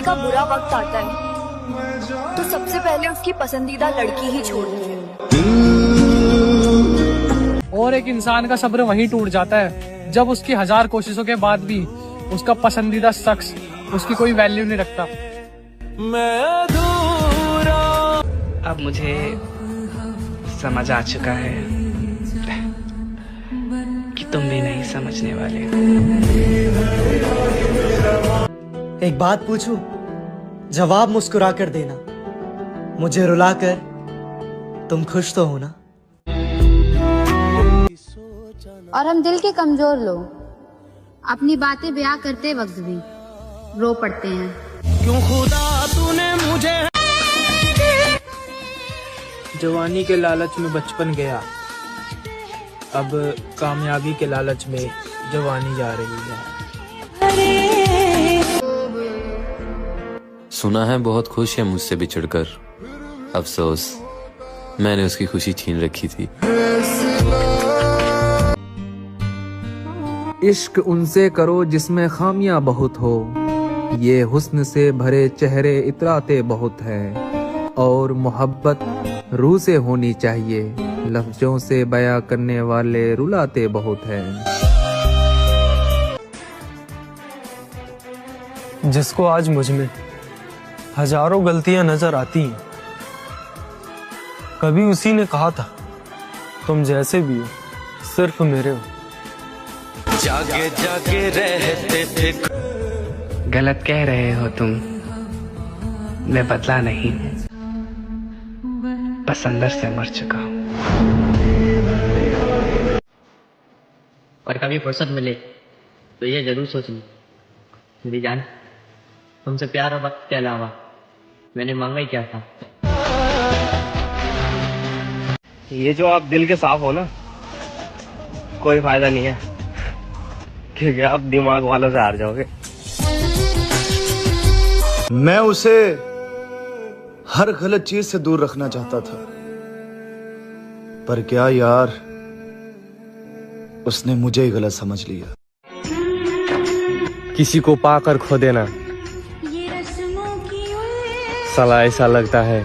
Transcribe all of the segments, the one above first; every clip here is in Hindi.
का बुरा वक्त आता है तो सबसे पहले उसकी पसंदीदा लड़की ही छोड़ती है। और एक इंसान का सब्र वहीं टूट जाता है जब उसकी 1000 कोशिशों के बाद भी उसका पसंदीदा शख्स उसकी कोई वैल्यू नहीं रखता। अब मुझे समझ आ चुका है कि तुम भी नहीं समझने वाले। एक बात पूछूं, जवाब मुस्कुरा कर देना। मुझे रुलाकर तुम खुश तो हो ना? और हम दिल के कमजोर लोग अपनी बातें बयां करते वक्त भी रो पड़ते हैं। क्यों खुदा तूने मुझे। जवानी के लालच में बचपन गया, अब कामयाबी के लालच में जवानी जा रही है। सुना है बहुत खुश है मुझसे बिछड़कर, अफसोस मैंने उसकी खुशी छीन रखी थी। इश्क उनसे करो जिसमें खामियां बहुत हो, ये हुस्न से भरे चेहरे इतराते बहुत हैं, और मोहब्बत रूह से होनी चाहिए, लफ्जों से बयां करने वाले रुलाते बहुत हैं। जिसको आज मुझ में हजारों गलतियां नजर आती हैं, कभी उसी ने कहा था तुम जैसे भी हो सिर्फ मेरे हो। जागे जागे रहते थे। गलत कह रहे हो तुम, मैं बदला नहीं, बस अंदर से मर चुका हूँ। और कभी फुर्सत मिले तो ये जरूर सोचना मेरी जान, तुमसे प्यार और वक्त के अलावा मैंने मांगा ही क्या था। ये जो आप दिल के साफ हो ना, कोई फायदा नहीं है, क्योंकि आप दिमाग वालों से हार जाओगे। मैं उसे हर गलत चीज से दूर रखना चाहता था, पर क्या यार, उसने मुझे ही गलत समझ लिया। किसी को पाकर खो देना साला ऐसा लगता है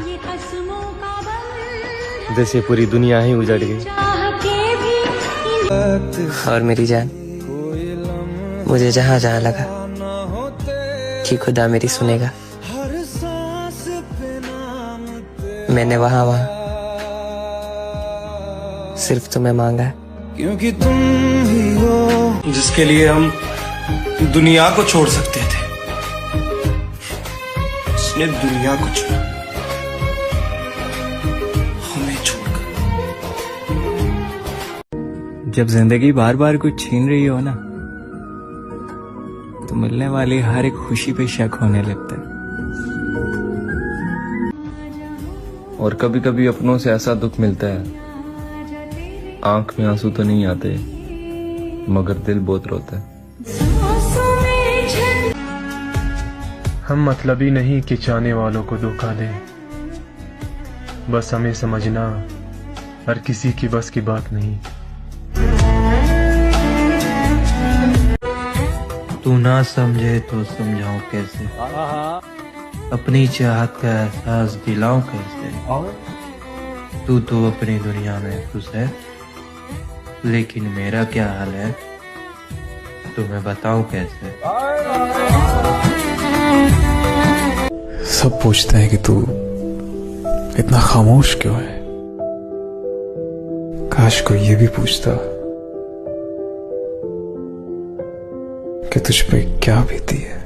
जैसे पूरी दुनिया ही उजड़ गई। और मेरी जान, मुझे जहाँ जहाँ लगा कि खुदा मेरी सुनेगा, मैंने वहाँ वहाँ सिर्फ तुम्हें मांगा है। क्योंकि तुम ही हो जिसके लिए हम दुनिया को छोड़ सकते थे, उसने दुनिया को छोड़ा हमें छोड़कर। जब जिंदगी बार बार कुछ छीन रही हो ना, तो मिलने वाली हर एक खुशी पे शक होने लगता है। और कभी कभी अपनों से ऐसा दुख मिलता है, आंख में आंसू तो नहीं आते मगर दिल बहुत रोता है। हम मतलबी नहीं कि चाहने वालों को धोखा दें, बस हमें समझना हर किसी की बस की बात नहीं। तू ना समझे तो समझाऊं कैसे, अपनी चाहत का एहसास दिलाऊं कैसे। तू तो अपनी दुनिया में खुश है, लेकिन मेरा क्या हाल है तुम्हें बताऊं कैसे। सब पूछते हैं कि तू इतना खामोश क्यों है, काश कोई ये भी पूछता कि तुझ पे क्या बीती है।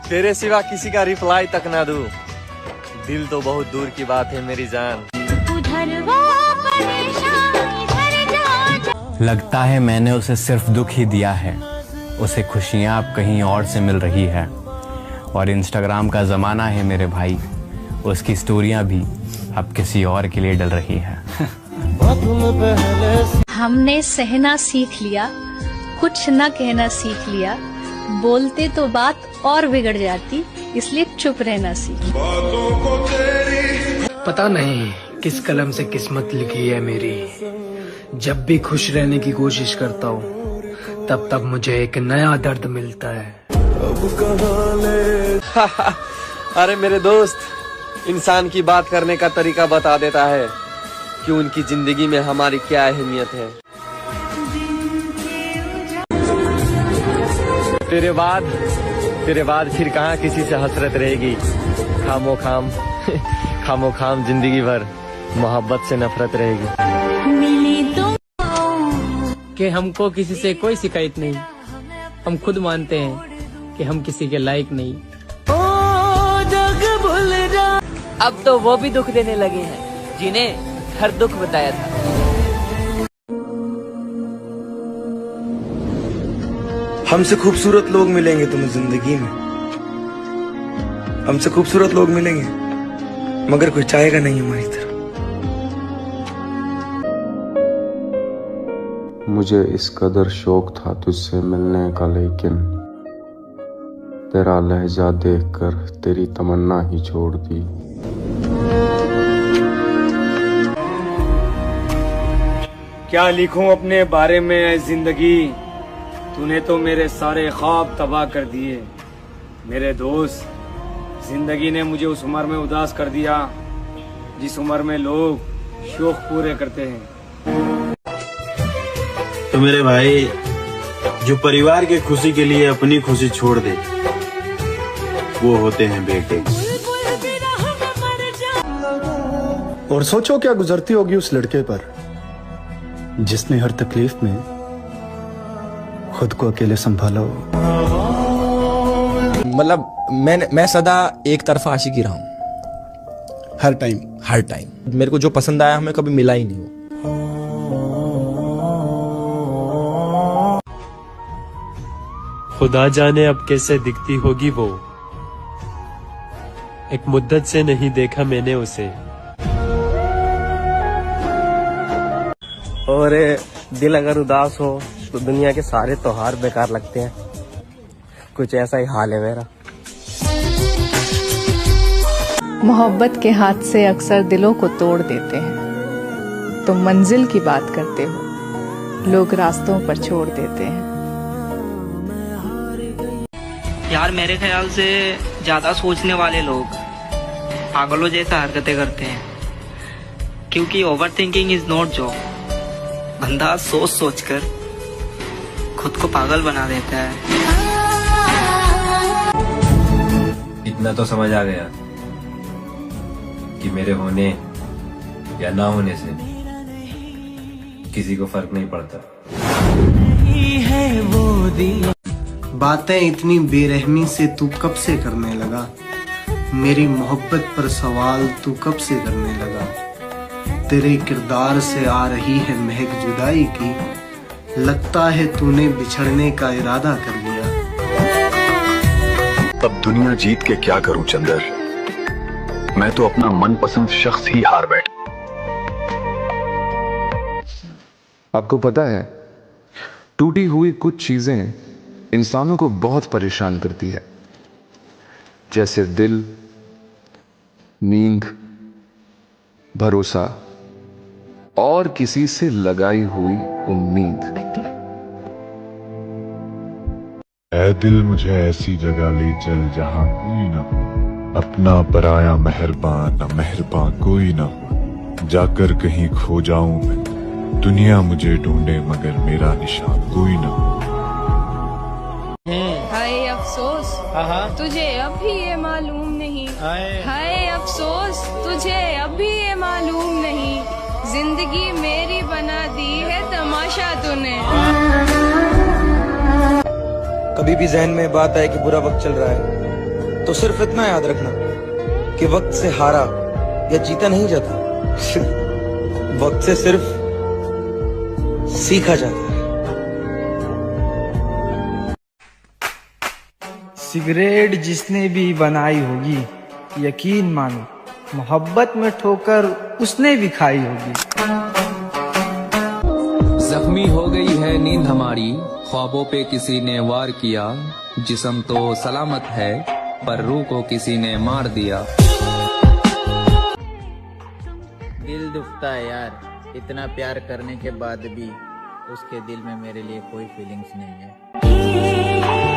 तेरे सिवा किसी का रिप्लाई तक ना दूं, दिल तो बहुत दूर की बात है मेरी जान। लगता है मैंने उसे सिर्फ दुख ही दिया है, उसे खुशियां अब कहीं और से मिल रही है। और इंस्टाग्राम का जमाना है मेरे भाई, उसकी स्टोरियां भी अब किसी और के लिए डल रही है। हमने सहना सीख लिया, कुछ न कहना सीख लिया, बोलते तो बात और बिगड़ जाती, इसलिए चुप रहना सीख। पता नहीं किस कलम से किस्मत लिखी है मेरी, जब भी खुश रहने की कोशिश करता हूँ तब तब मुझे एक नया दर्द मिलता है। अरे मेरे दोस्त, इंसान की बात करने का तरीका बता देता है कि उनकी जिंदगी में हमारी क्या अहमियत है। तेरे बाद फिर कहाँ किसी से हसरत रहेगी। खामो खाम जिंदगी भर मोहब्बत से नफरत रहेगी। कि हमको किसी से कोई शिकायत नहीं, हम खुद मानते हैं कि हम किसी के लायक नहीं। अब तो वो भी दुख देने लगे हैं जिन्हें हर दुख बताया था। हमसे खूबसूरत लोग मिलेंगे तुम्हें जिंदगी में, हमसे खूबसूरत लोग मिलेंगे, मगर कोई चाहेगा नहीं हमारी तरह। मुझे इस कदर शौक था तुझसे मिलने का, लेकिन तेरा लहजा देखकर तेरी तमन्ना ही छोड़ दी। क्या लिखूं अपने बारे में ऐ जिंदगी, तूने तो मेरे सारे ख्वाब तबाह कर दिए। मेरे दोस्त, जिंदगी ने मुझे उस उम्र में उदास कर दिया जिस उम्र में लोग शौक पूरे करते हैं। तो मेरे भाई, जो परिवार की खुशी के लिए अपनी खुशी छोड़ दे, वो होते हैं बेटे। और सोचो क्या गुजरती होगी उस लड़के पर जिसने हर तकलीफ में खुद को अकेले संभाला हो। मतलब मैं सदा एक तरफा आशिकी रहा हूँ, हर टाइम मेरे को जो पसंद आया हमें कभी मिला ही नहीं हो। खुदा जाने अब कैसे दिखती होगी वो, एक मुद्दत से नहीं देखा मैंने उसे। और दिल अगर उदास हो तो दुनिया के सारे त्योहार बेकार लगते हैं। कुछ ऐसा ही हाल है मेरा। मोहब्बत के हाथ से अक्सर दिलों को तोड़ देते हैं। तुम मंजिल की बात करते हो, लोग रास्तों पर छोड़ देते हैं। यार मेरे ख्याल से ज्यादा सोचने वाले लोग पागलों जैसा हरकतें करते हैं, क्योंकि over thinking is not job. बंदा सोच सोच कर खुद को पागल बना देता है। इतना तो समझ आ गया कि मेरे होने या ना होने से किसी को फर्क नहीं पड़ता। बातें इतनी बेरहमी से तू कब से करने लगा, मेरी मोहब्बत पर सवाल तू कब से करने लगा। तेरे किरदार से आ रही है महक जुदाई की, लगता है तूने बिछड़ने का इरादा कर लिया। अब दुनिया जीत के क्या करूं चंदर, मैं तो अपना मनपसंद शख्स ही हार बैठा। आपको पता है, टूटी हुई कुछ चीजें इंसानों को बहुत परेशान करती है, जैसे दिल, नींद, भरोसा और किसी से लगाई हुई उम्मीद। ऐ दिल मुझे ऐसी जगह ले चल जहां कोई ना, अपना पराया मेहरबान न मेहरबान कोई ना हो। जाकर कहीं खो जाऊं मैं, दुनिया मुझे ढूंढे मगर मेरा निशान कोई ना हो। हाय अफसोस तुझे अभी ये मालूम नहीं, हाय अफसोस तुझे अभी ये मालूम नहीं, जिंदगी मेरी बना दी है तमाशा तूने। कभी भी जहन में बात आए कि बुरा वक्त चल रहा है, तो सिर्फ इतना याद रखना कि वक्त से हारा या जीता नहीं जाता, वक्त से सिर्फ सीखा जाता है। सिगरेट जिसने भी बनाई होगी, यकीन मानो मोहब्बत में ठोकर उसने भी खाई होगी। जख्मी हो गई है नींद हमारी, ख्वाबों पे किसी ने वार किया। जिस्म तो सलामत है पर रूह को किसी ने मार दिया। दिल दुखता है यार, इतना प्यार करने के बाद भी उसके दिल में मेरे लिए कोई फीलिंग्स नहीं है।